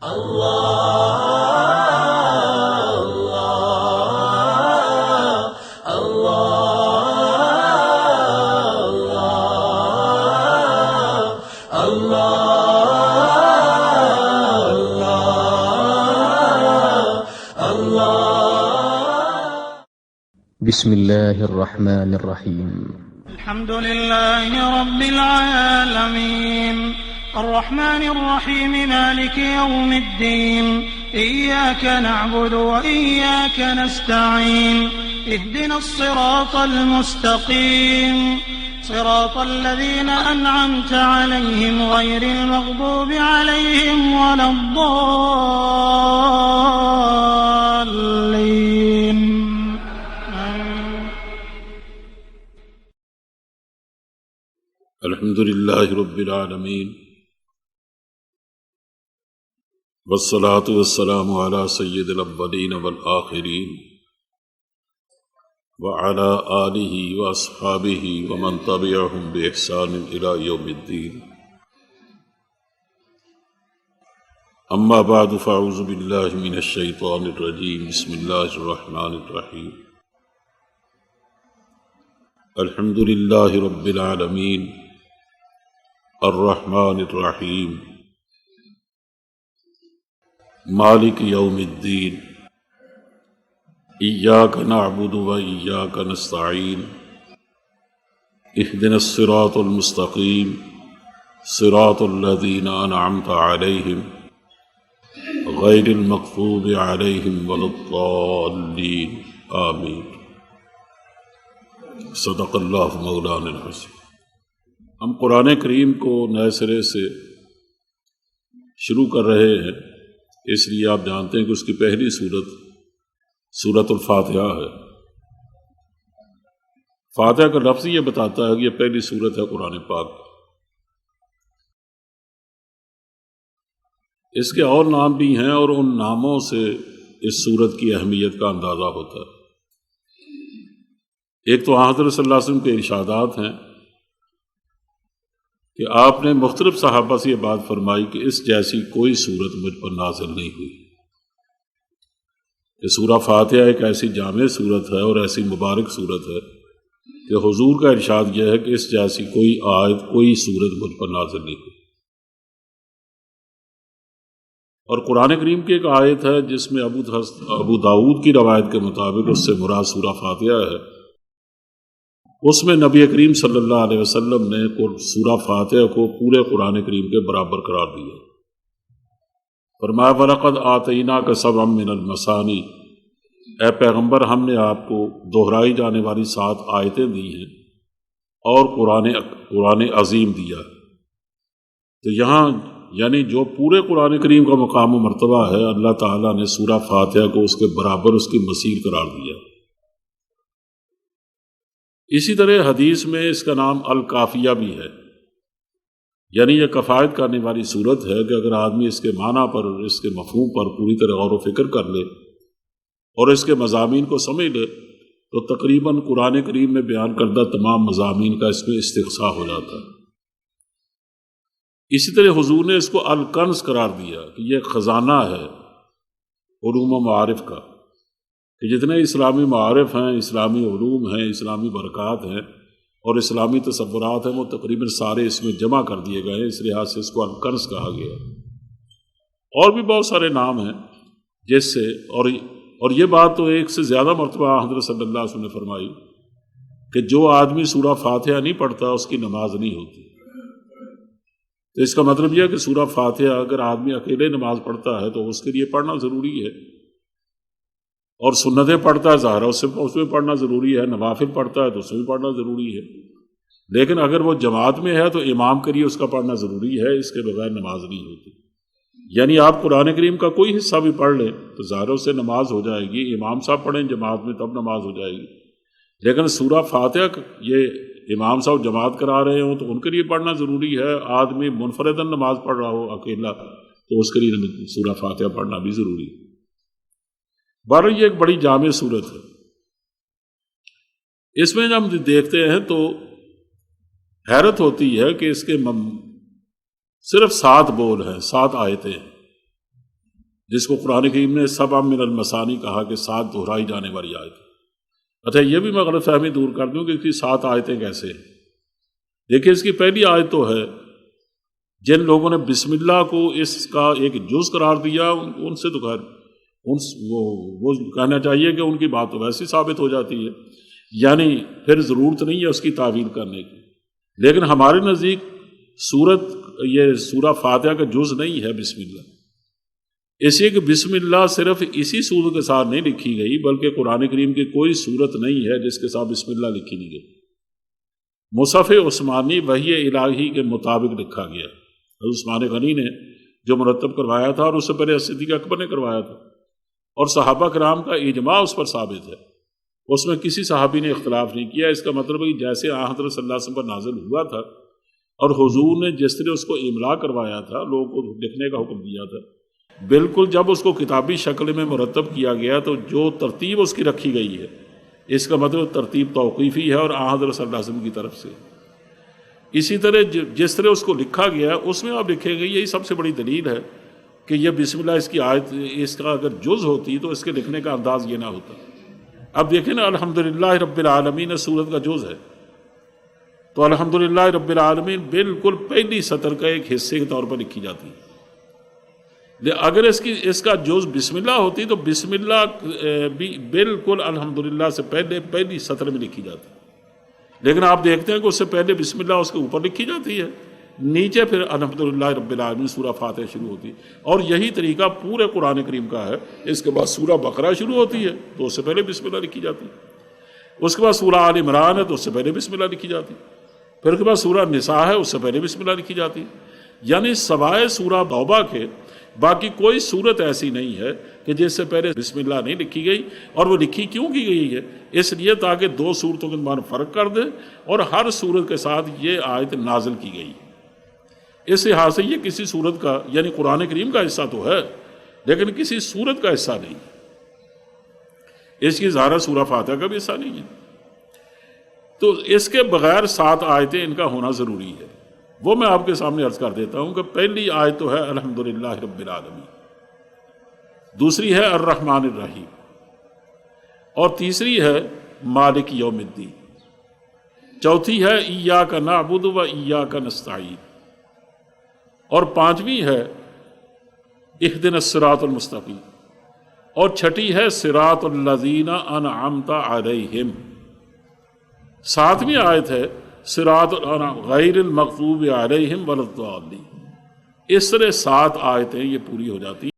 بسم الله الرحمن الرحيم. الحمد لله رب العالمين الرحمن الرحيم مالك يوم الدين إياك نعبد وإياك نستعين اهدنا الصراط المستقيم صراط الذين أنعمت عليهم غير المغضوب عليهم ولا الضالين. الحمد للہ رب العالمین والصلاة والسلام علی سید الاولین والآخرین وعلی آلہ واصحابہ ومن تبعہم بإحسان الی یوم الدین. اما بعد فاعوذ باللہ من الشیطان الرجیم. بسم اللہ الرحمن الرحیم. الحمد للہ رب العالمین الرحمن الرحیم مالک یوم الدین ایاک نعبد و ایاک نستعین اہدنا الصراط المستقیم صراط الذین انعمت علیہم غیر المغضوب علیہم ولا الضالین. آمین. صدق اللہ مولانا العظیم. ہم قرآن کریم کو نئے سرے سے شروع کر رہے ہیں، اس لیے آپ جانتے ہیں کہ اس کی پہلی سورت سورۃ الفاتحہ ہے. فاتحہ کا لفظ یہ بتاتا ہے کہ یہ پہلی سورت ہے قرآن پاک. اس کے اور نام بھی ہیں اور ان ناموں سے اس سورت کی اہمیت کا اندازہ ہوتا ہے. ایک تو حضرت صلی اللہ علیہ وسلم کے ارشادات ہیں کہ آپ نے مختلف صحابہ سے یہ بات فرمائی کہ اس جیسی کوئی صورت مجھ پر نازل نہیں ہوئی. کہ سورہ فاتحہ ایک ایسی جامع صورت ہے اور ایسی مبارک صورت ہے کہ حضور کا ارشاد یہ ہے کہ اس جیسی کوئی آیت کوئی صورت مجھ پر نازل نہیں ہوئی. اور قرآن کریم کی ایک آیت ہے جس میں ابو داؤد کی روایت کے مطابق اس سے مراد سورہ فاتحہ ہے. اس میں نبی کریم صلی اللہ علیہ وسلم نے سورہ فاتحہ کو پورے قرآن کریم کے برابر قرار دیا. فرمایا وَلَقَدْ آتَيْنَاكَ سَبْعًا مِّنَ الْمَثَانِي، اے پیغمبر ہم نے آپ کو دہرائی جانے والی 7 آیتیں دی ہیں اور قرآن عظیم دیا. تو یہاں یعنی جو پورے قرآن کریم کا مقام و مرتبہ ہے، اللہ تعالیٰ نے سورہ فاتحہ کو اس کے برابر اس کی مثیل قرار دیا. اسی طرح حدیث میں اس کا نام الکافیہ بھی ہے، یعنی یہ کفایت کرنے والی صورت ہے کہ اگر آدمی اس کے معنی پر اس کے مفہوم پر پوری طرح غور و فکر کر لے اور اس کے مضامین کو سمجھ لے تو تقریباً قرآن کریم میں بیان کردہ تمام مضامین کا اس میں استقصاء ہو جاتا ہے. اسی طرح حضور نے اس کو الکنز قرار دیا کہ یہ خزانہ ہے علوم و معارف کا، کہ جتنے اسلامی معارف ہیں، اسلامی علوم ہیں، اسلامی برکات ہیں اور اسلامی تصورات ہیں، وہ تقریباً سارے اس میں جمع کر دیے گئے ہیں. اس لحاظ سے اس کو الکنز کہا گیا. اور بھی بہت سارے نام ہیں جس سے اور یہ بات تو ایک سے زیادہ مرتبہ حضرت صلی اللہ علیہ وسلم نے فرمائی کہ جو آدمی سورہ فاتحہ نہیں پڑھتا اس کی نماز نہیں ہوتی. تو اس کا مطلب یہ ہے کہ سورہ فاتحہ اگر آدمی اکیلے نماز پڑھتا ہے تو اس کے لیے پڑھنا ضروری ہے، اور سنتیں پڑھتا ہے ظاہر اس میں پڑھنا ضروری ہے، نوافل پڑھتا ہے تو اس میں پڑھنا ضروری ہے. لیکن اگر وہ جماعت میں ہے تو امام کے لیے اس کا پڑھنا ضروری ہے، اس کے بغیر نماز نہیں ہوتی. یعنی آپ قرآن کریم کا کوئی حصہ بھی پڑھ لیں تو ظاہر اس سے نماز ہو جائے گی. امام صاحب پڑھیں جماعت میں تب نماز ہو جائے گی. لیکن سورہ فاتحہ یہ امام صاحب جماعت کرا رہے ہوں تو ان کے لیے پڑھنا ضروری ہے. آدمی منفرداً نماز پڑھ رہا ہو اکیلا تو اس کے لیے سورہ فاتحہ پڑھنا بھی ضروری ہے. بہرحال یہ ایک بڑی جامع صورت ہے. اس میں جب ہم دیکھتے ہیں تو حیرت ہوتی ہے کہ اس کے صرف 7 بول ہیں، 7 آیتیں. جس کو قرآن کریم نے سبع من المثانی کہا کہ 7 دہرائی جانے والی آیت. اچھا یہ بھی میں غلط فہمی دور کر دوں کہ اس کی 7 آیتیں کیسے ہیں. دیکھیں اس کی پہلی آیت تو ہے جن لوگوں نے بسم اللہ کو اس کا ایک جز قرار دیا ان سے تو خیر وہ کہنا چاہیے کہ ان کی بات تو ویسی ثابت ہو جاتی ہے، یعنی پھر ضرورت نہیں ہے اس کی تعویل کرنے کی. لیکن ہمارے نزدیک یہ سورہ فاتحہ کا جز نہیں ہے بسم اللہ، اس لیے کہ بسم اللہ صرف اسی سورت کے ساتھ نہیں لکھی گئی بلکہ قرآن کریم کی کوئی سورت نہیں ہے جس کے ساتھ بسم اللہ لکھی نہیں گئی. مصحف عثمانی وحی الہی کے مطابق لکھا گیا. حضرت عثمان غنی نے جو مرتب کروایا تھا اور اس سے پہلے صدیق اکبر نے کروایا تھا، اور صحابہ کرام کا اجماع اس پر ثابت ہے، اس میں کسی صحابی نے اختلاف نہیں کیا. اس کا مطلب ہے جیسے حضرت صلی اللہ علیہ وسلم پر نازل ہوا تھا اور حضور نے جس طرح اس کو املا کروایا تھا، لوگوں کو لکھنے کا حکم دیا تھا، بالکل جب اس کو کتابی شکل میں مرتب کیا گیا تو جو ترتیب اس کی رکھی گئی ہے اس کا مطلب ترتیب توقیفی ہے اور حضرت صلی اللہ علیہ وسلم کی طرف سے. اسی طرح جس طرح اس کو لکھا گیا اس میں آپ لکھیں گے، یہی سب سے بڑی دلیل ہے کہ یہ بسم اللہ اس کی آیت اس کا اگر جز ہوتی تو اس کے لکھنے کا انداز یہ نہ ہوتا. اب دیکھیں نا الحمدللہ رب العالمین سورت کا جز ہے، تو الحمدللہ رب العالمین بالکل پہلی سطر کا ایک حصے کے طور پر لکھی جاتی ہے. اگر اس کا جز بسم اللہ ہوتی تو بسم اللہ بھی بالکل الحمدللہ سے پہلی سطر میں لکھی جاتی. لیکن آپ دیکھتے ہیں کہ اس سے پہلے بسم اللہ اس کے اوپر لکھی جاتی ہے، نیچے پھر الحمدللہ رب العالمین سورہ فاتحہ شروع ہوتی ہے. اور یہی طریقہ پورے قرآن کریم کا ہے. اس کے بعد سورہ بقرہ شروع ہوتی ہے تو اس سے پہلے بسم اللہ لکھی جاتی ہے. اس کے بعد سورہ آل عمران ہے تو اس سے پہلے بسم اللہ لکھی جاتی ہے. پھر اس کے بعد سورہ نساء ہے، اس سے پہلے بسم اللہ لکھی جاتی ہے. یعنی سوائے سورہ توبہ کے باقی کوئی صورت ایسی نہیں ہے کہ جس سے پہلے بسم اللہ نہیں لکھی گئی. اور وہ لکھی کیوں کی گئی ہے؟ اس لیے تاکہ 2 صورتوں کے درمیان فرق کر دے اور ہر صورت کے ساتھ یہ آیت نازل کی گئی. اس لحاظ سے یہ کسی صورت کا یعنی قرآن کریم کا حصہ تو ہے لیکن کسی صورت کا حصہ نہیں. اس کی ظاہر سورہ فاتحہ کا بھی حصہ نہیں ہے. تو اس کے بغیر 7 آیتیں ان کا ہونا ضروری ہے. وہ میں آپ کے سامنے عرض کر دیتا ہوں کہ پہلی آیت تو ہے الحمدللہ رب العالمین، دوسری ہے الرحمن الرحیم، اور تیسری ہے مالک یوم الدین، چوتھی ہے ایاک نعبد و ایاک نستعین، اور 5ویں ہے اہدنا الصراط المستقیم، اور 6ٹھی ہے صراط الذین انعمت علیہم. 7ویں آیت ہے صراط غیر المغضوب علیہم ولا الضالین. اس طرح 7 آیتیں یہ پوری ہو جاتی ہیں.